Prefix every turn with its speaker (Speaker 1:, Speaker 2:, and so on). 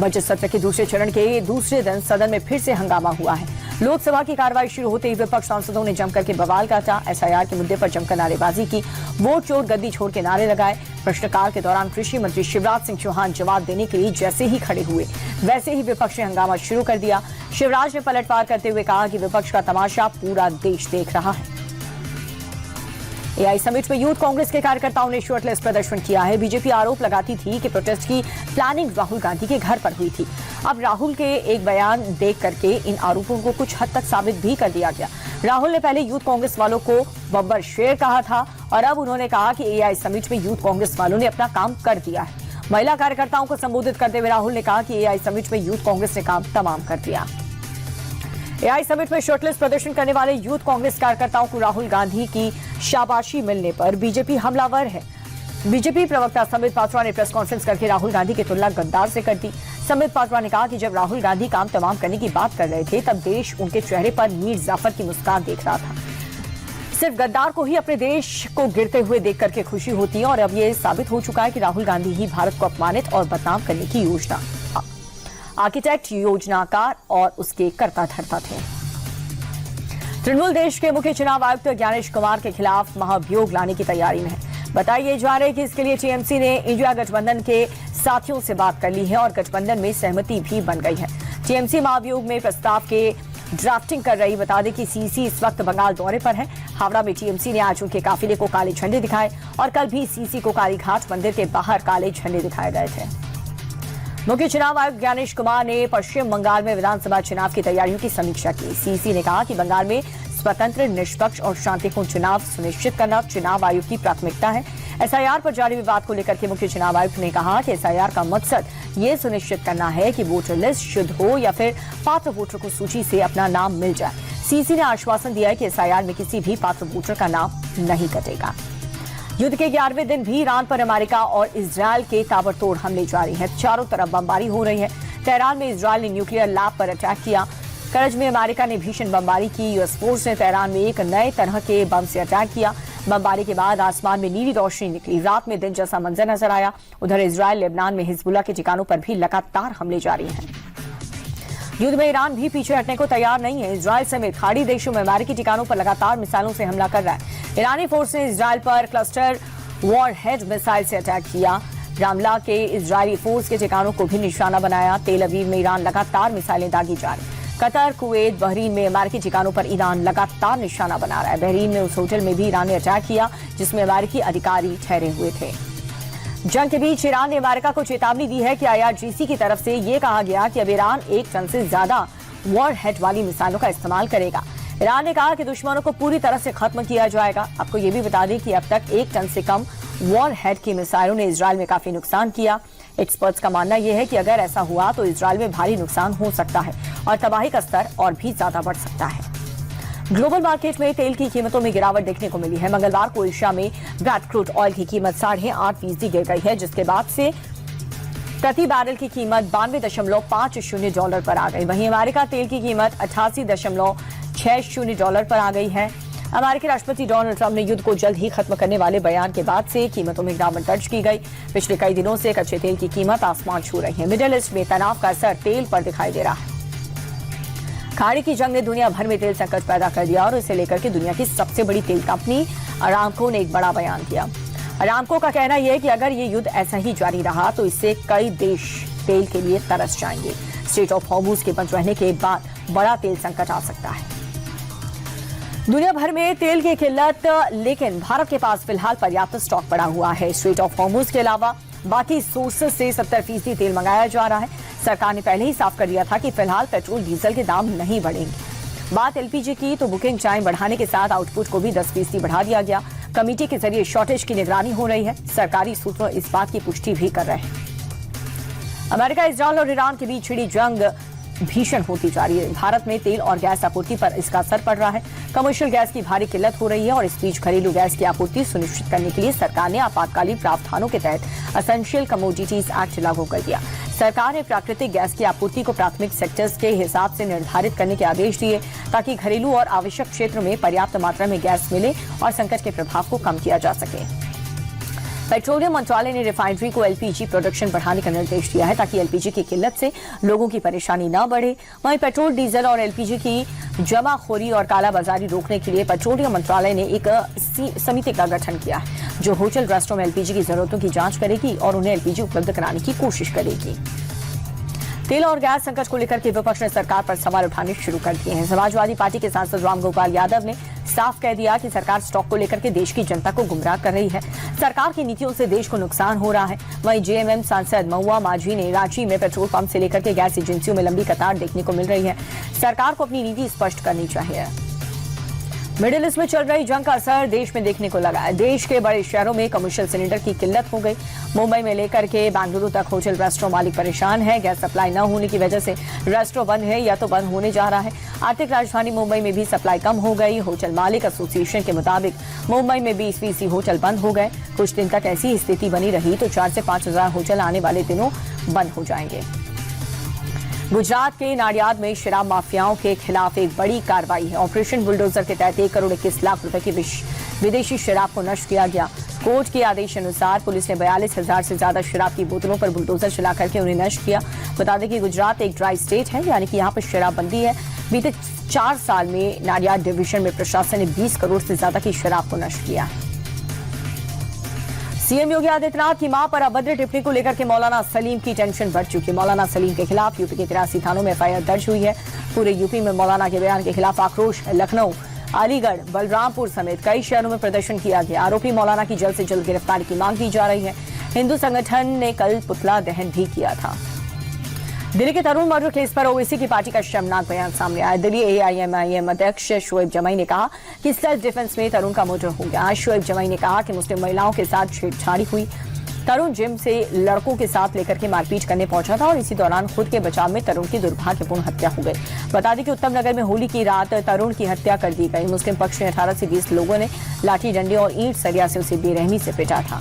Speaker 1: Budget सत्र के दूसरे चरण के दूसरे दिन सदन में फिर से हंगामा हुआ है। लोकसभा की कार्रवाई शुरू होते ही विपक्ष सांसदों ने जमकर के बवाल काटा, एसआईआर के मुद्दे पर जमकर नारेबाजी की, वोट चोर गद्दी छोड़ के नारे लगाए। प्रश्नकाल के दौरान कृषि मंत्री शिवराज सिंह चौहान जवाब देने के लिए जैसे ही खड़े हुए वैसे ही विपक्ष ने हंगामा शुरू कर दिया। शिवराज ने पलटवार करते हुए कहा कि विपक्ष का तमाशा पूरा देश देख रहा है। एआई समिट में यूथ कांग्रेस के कार्यकर्ताओं ने शर्टलेस प्रदर्शन किया है। बीजेपी आरोप लगाती थी कि प्रोटेस्ट की प्लानिंग राहुल गांधी के घर पर हुई थी। अब राहुल के एक बयान देख करके इन आरोपों को कुछ हद तक साबित भी कर दिया गया। राहुल ने पहले यूथ कांग्रेस वालों को बब्बर शेर कहा था और अब उन्होंने कहा कि एआई समिट में यूथ कांग्रेस वालों ने अपना काम कर दिया है। महिला कार्यकर्ताओं को संबोधित करते हुए राहुल ने कहा कि एआई समिट में यूथ कांग्रेस ने काम तमाम कर दिया। एआई समिट में शर्टलेस प्रदर्शन करने वाले यूथ कांग्रेस कार्यकर्ताओं को राहुल गांधी की शाबाशी मिलने पर बीजेपी हमलावर है। बीजेपी प्रवक्ता संबित पात्रा ने प्रेस कॉन्फ्रेंस करके राहुल गांधी की तुलना गद्दार से कर दी। संबित पात्रा ने कहा कि जब राहुल गांधी काम तमाम करने की बात कर रहे थे तब देश उनके चेहरे पर मीर जाफर की मुस्कान देख रहा था। सिर्फ गद्दार को ही अपने देश को गिरते हुए देख करके खुशी होती है और अब ये साबित हो चुका है कि राहुल गांधी ही भारत को अपमानित और बदनाम करने की योजना आर्किटेक्ट, योजनाकार और उसके कर्ता धर्ता थे। तृणमूल देश के मुख्य चुनाव आयुक्त ज्ञानेश कुमार के खिलाफ महाभियोग लाने की तैयारी में है। बताया जा रहा है कि इसके लिए टीएमसी ने इंडिया गठबंधन के साथियों से बात कर ली है और गठबंधन में सहमति भी बन गई है। टीएमसी महाभियोग में प्रस्ताव के ड्राफ्टिंग कर रही। बता दें कि सीसी इस वक्त बंगाल दौरे पर है। हावड़ा में टीएमसी ने आज उनके काफिले को काले झंडे दिखाए और कल भी सीसी को कालीघाट मंदिर के बाहर काले झंडे दिखाए गए थे। मुख्य चुनाव आयुक्त ज्ञानेश कुमार ने पश्चिम बंगाल में विधानसभा चुनाव की तैयारियों की समीक्षा की। सीसी ने कहा कि बंगाल में स्वतंत्र, निष्पक्ष और शांतिपूर्ण चुनाव सुनिश्चित करना चुनाव आयोग की प्राथमिकता है। एसआईआर पर जारी विवाद को लेकर के मुख्य चुनाव आयुक्त ने कहा कि एसआईआर का मकसद ये सुनिश्चित करना है कि वोटर लिस्ट शुद्ध हो या फिर पात्र वोटर को सूची से अपना नाम मिल जाए। सीसी ने आश्वासन दिया है कि एसआईआर में किसी भी पात्र वोटर का नाम नहीं कटेगा। युद्ध के 11वें दिन भी ईरान पर अमेरिका और इजरायल के ताबड़तोड़ हमले जारी हैं। चारों तरफ बमबारी हो रही है। तेहरान में इजरायल ने न्यूक्लियर लैब पर अटैक किया। करज में अमेरिका ने भीषण बमबारी की। यूएस फोर्स ने तेहरान में एक नए तरह के बम से अटैक किया। बमबारी के बाद आसमान में नीली रोशनी निकली। रात में दिन जैसा मंजर नजर आया। उधर इजरायल लेबनान में हिजबुल्लाह के ठिकानों पर भी लगातार हमले जारी हैं। युद्ध में ईरान भी पीछे हटने को तैयार नहीं है। इजरायल समेत खाड़ी देशों में अमेरिकी ठिकानों पर लगातार मिसाइलों से हमला कर रहा है। ईरानी फोर्स ने इजरायल पर क्लस्टर वॉरहेड मिसाइल से अटैक किया। रामला के इजरायली फोर्स के ठिकानों को भी निशाना बनाया। तेल अवीव में ईरान लगातार मिसाइलें दागी जा रही। कतर, कुवैत, बहरीन में अमेरिकी ठिकानों पर ईरान लगातार निशाना बना रहा है। बहरीन में उस होटल में भी ईरान ने अटैक किया जिसमें अमेरिकी अधिकारी ठहरे हुए थे। जंग के बीच ईरान ने अमेरिका को चेतावनी दी है कि आईआरजीसी की तरफ से ये कहा गया कि अब ईरान 1 टन से ज्यादा वॉरहेड वाली मिसाइलों का इस्तेमाल करेगा। ईरान ने कहा कि दुश्मनों को पूरी तरह से खत्म किया जाएगा। आपको ये भी बता दें कि अब तक 1 टन से कम वॉरहेड की मिसाइलों ने इजरायल में काफी नुकसान किया। एक्सपर्ट्स का मानना यह है कि अगर ऐसा हुआ तो इजरायल में भारी नुकसान हो सकता है और तबाही का स्तर और भी ज्यादा बढ़ सकता है। ग्लोबल मार्केट में तेल की कीमतों में गिरावट देखने को मिली है। मंगलवार को एशिया में ब्रेंट क्रूड ऑयल की कीमत 8.5% गिर गई है, जिसके बाद से प्रति बैरल की कीमत $92.50 पर आ गई। वहीं अमेरिका तेल की कीमत $88.60 पर आ गई है। अमेरिकी राष्ट्रपति डोनाल्ड ट्रंप ने युद्ध को जल्द ही खत्म करने वाले बयान के बाद से कीमतों में गिरावट दर्ज की गई। पिछले कई दिनों से कच्चे तेल की कीमत आसमान छू रही है। मिडिल ईस्ट में तनाव का असर तेल पर दिखाई दे रहा है। खाड़ी की जंग ने दुनिया भर में तेल संकट पैदा कर दिया और इसे लेकर के दुनिया की सबसे बड़ी तेल कंपनी अरामको ने एक बड़ा बयान दिया। अरामको का कहना यह है कि अगर ये युद्ध ऐसा ही जारी रहा तो इससे कई देश तेल के लिए तरस जाएंगे। स्ट्रेट ऑफ हॉर्मुज के बंद रहने के बाद बड़ा तेल संकट आ सकता है। दुनिया भर में तेल की किल्लत, लेकिन भारत के पास फिलहाल पर्याप्त स्टॉक पड़ा हुआ है। स्ट्रेट ऑफ हॉर्मुज के अलावा बाकी सोर्सेज से 70% तेल मंगाया जा रहा है। सरकार ने पहले ही साफ कर दिया था कि फिलहाल पेट्रोल डीजल के दाम नहीं बढ़ेंगे। बात एलपीजी की तो बुकिंग टाइम बढ़ाने के साथ आउटपुट को भी 10% बढ़ा दिया गया। कमेटी के जरिए शॉर्टेज की निगरानी हो रही है। सरकारी सूत्र इस बात की पुष्टि भी कर रहे हैं। अमेरिका, इजरायल और ईरान के बीच छिड़ी जंग भीषण होती जा रही है। भारत में तेल और गैस आपूर्ति पर इसका असर पड़ रहा है। कमर्शियल गैस की भारी किल्लत हो रही है और इस बीच घरेलू गैस की आपूर्ति सुनिश्चित करने के लिए सरकार ने आपातकालीन प्रावधानों के तहत एसेंशियल कमोडिटीज एक्ट लागू कर दिया। सरकार ने प्राकृतिक गैस की आपूर्ति को प्राथमिक सेक्टर्स के हिसाब से निर्धारित करने के आदेश दिए ताकि घरेलू और आवश्यक क्षेत्रों में पर्याप्त मात्रा में गैस मिले और संकट के प्रभाव को कम किया जा सके। पेट्रोलियम मंत्रालय ने रिफाइनरी को एलपीजी प्रोडक्शन बढ़ाने का निर्देश दिया है ताकि एलपीजी की किल्लत से लोगों की परेशानी न बढ़े। वहीं पेट्रोल, डीजल और एलपीजी की जमाखोरी और कालाबाजारी रोकने के लिए पेट्रोलियम मंत्रालय ने एक समिति का गठन किया है जो होटल, रेस्टोरेंट में एलपीजी की जरूरतों की जांच करेगी और उन्हें एलपीजी उपलब्ध कराने की कोशिश करेगी। तेल और गैस संकट को लेकर के विपक्ष ने सरकार पर सवाल उठाने शुरू कर दिए हैं। समाजवादी पार्टी के सांसद रामगोपाल यादव ने साफ कह दिया कि सरकार स्टॉक को लेकर के देश की जनता को गुमराह कर रही है। सरकार की नीतियों से देश को नुकसान हो रहा है। वहीं जेएमएम सांसद महुआ माझी ने रांची में पेट्रोल पंप से लेकर के गैस एजेंसियों में लंबी कतार देखने को मिल रही है। सरकार को अपनी नीति स्पष्ट करनी चाहिए। मिडिल ईस्ट में चल रही जंग का असर देश में देखने को लगा है। देश के बड़े शहरों में कमर्शियल सिलेंडर की किल्लत हो गई। मुंबई में लेकर के बेंगलुरु तक होटल, रेस्टोरेंट मालिक परेशान है। गैस सप्लाई न होने की वजह से रेस्टोरेंट बंद है या तो बंद होने जा रहा है। आर्थिक राजधानी मुंबई में भी सप्लाई कम हो गई। होटल मालिक एसोसिएशन के मुताबिक मुंबई में 20-20 होटल बंद हो गए। कुछ दिन तक ऐसी स्थिति बनी रही तो 4 से 5 हजार होटल आने वाले दिनों बंद हो जाएंगे। गुजरात के नाडियाद में शराब माफियाओं के खिलाफ एक बड़ी कार्रवाई है। ऑपरेशन बुलडोजर के तहत 1 करोड़ 21 लाख रुपए की विदेशी शराब को नष्ट किया गया। कोर्ट के आदेश अनुसार पुलिस ने 42,000 से ज्यादा शराब की बोतलों पर बुलडोजर चला करके उन्हें नष्ट किया। बता दें कि गुजरात एक ड्राई स्टेट है, यानी कि यहाँ पर शराबबंदी है। बीते 4 साल में नाडियाद डिवीजन में प्रशासन ने 20 करोड़ से ज्यादा की शराब को नष्ट किया। सीएम योगी आदित्यनाथ की मां पर अभद्र टिप्पणी को लेकर के मौलाना सलीम की टेंशन बढ़ चुकी है। मौलाना सलीम के खिलाफ यूपी के 83 थानों में एफआईआर दर्ज हुई है। पूरे यूपी में मौलाना के बयान के खिलाफ आक्रोश है। लखनऊ, अलीगढ़, बलरामपुर समेत कई शहरों में प्रदर्शन किया गया। आरोपी मौलाना की जल्द से जल्द गिरफ्तारी की मांग की जा रही है। हिंदू संगठन ने कल पुतला दहन भी किया था। दिल्ली के तरुण मर्डर केस पर ओवैसी की पार्टी का शर्मनाक बयान सामने आया। दिल्ली एआईएमआईएम अध्यक्ष शोएब जमाई ने कहा कि सेल्फ डिफेंस में तरुण का मर्डर हो गया। शोएब जमाई ने कहा कि मुस्लिम महिलाओं के साथ छेड़छाड़ी हुई। तरुण जिम से लड़कों के साथ लेकर के मारपीट करने पहुंचा था और इसी दौरान खुद के बचाव में तरुण की दुर्भाग्यपूर्ण हत्या हो गई। बता दें कि उत्तम नगर में होली की रात तरुण की हत्या कर दी गई। मुस्लिम पक्ष में 18 से 20 लोगों ने लाठी डंडे और ईंट सरिया से उसे बेरहमी से पीटा था।